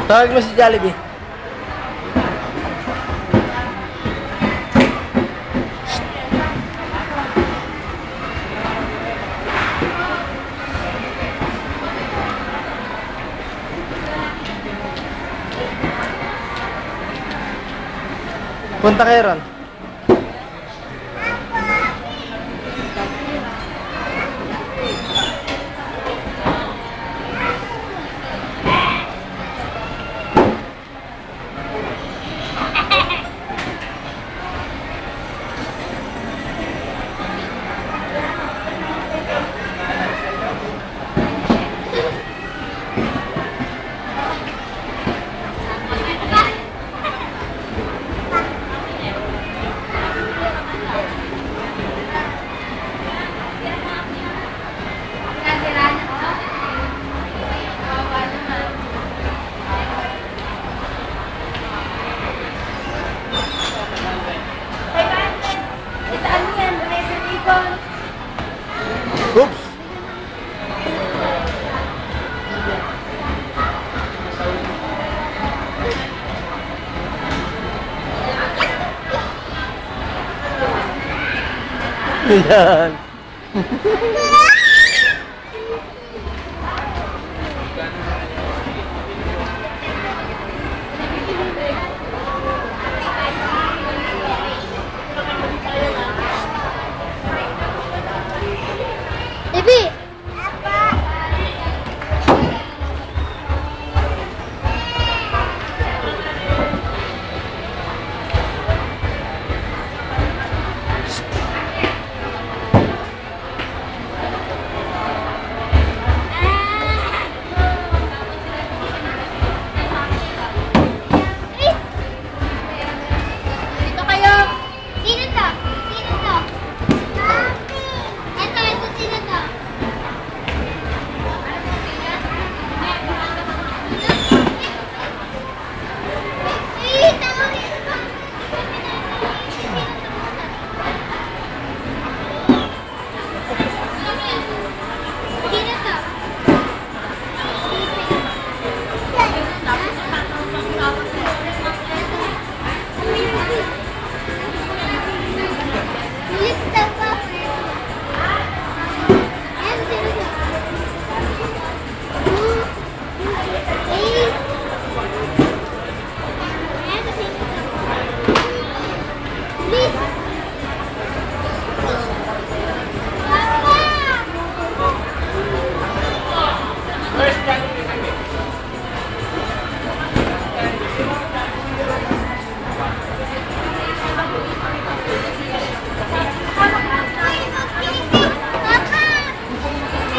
Tawag mo si Jollibee. Punta kayo ron. Oops. Yan. Bibi. Dito kayo. Sino to? Sino to? Ito, sino to?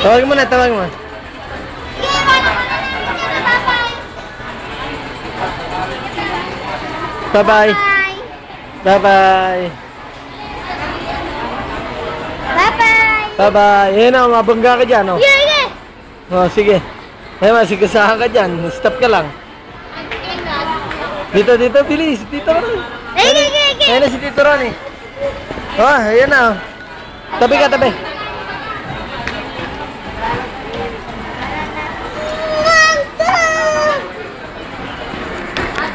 Tawag mo na, tawag mo. Bye-bye. Bye-bye. Bye-bye. Bye-bye. Ayan na, mabangga ka dyan, oh. Yeah. Oh, sige. Ayan, masigasahan ka dyan. Stop ka lang. Dito, bilis. Dito ka rin. Ayan na si Tito Ronnie. Oh, ayan na, oh. Tabi ka, tabi.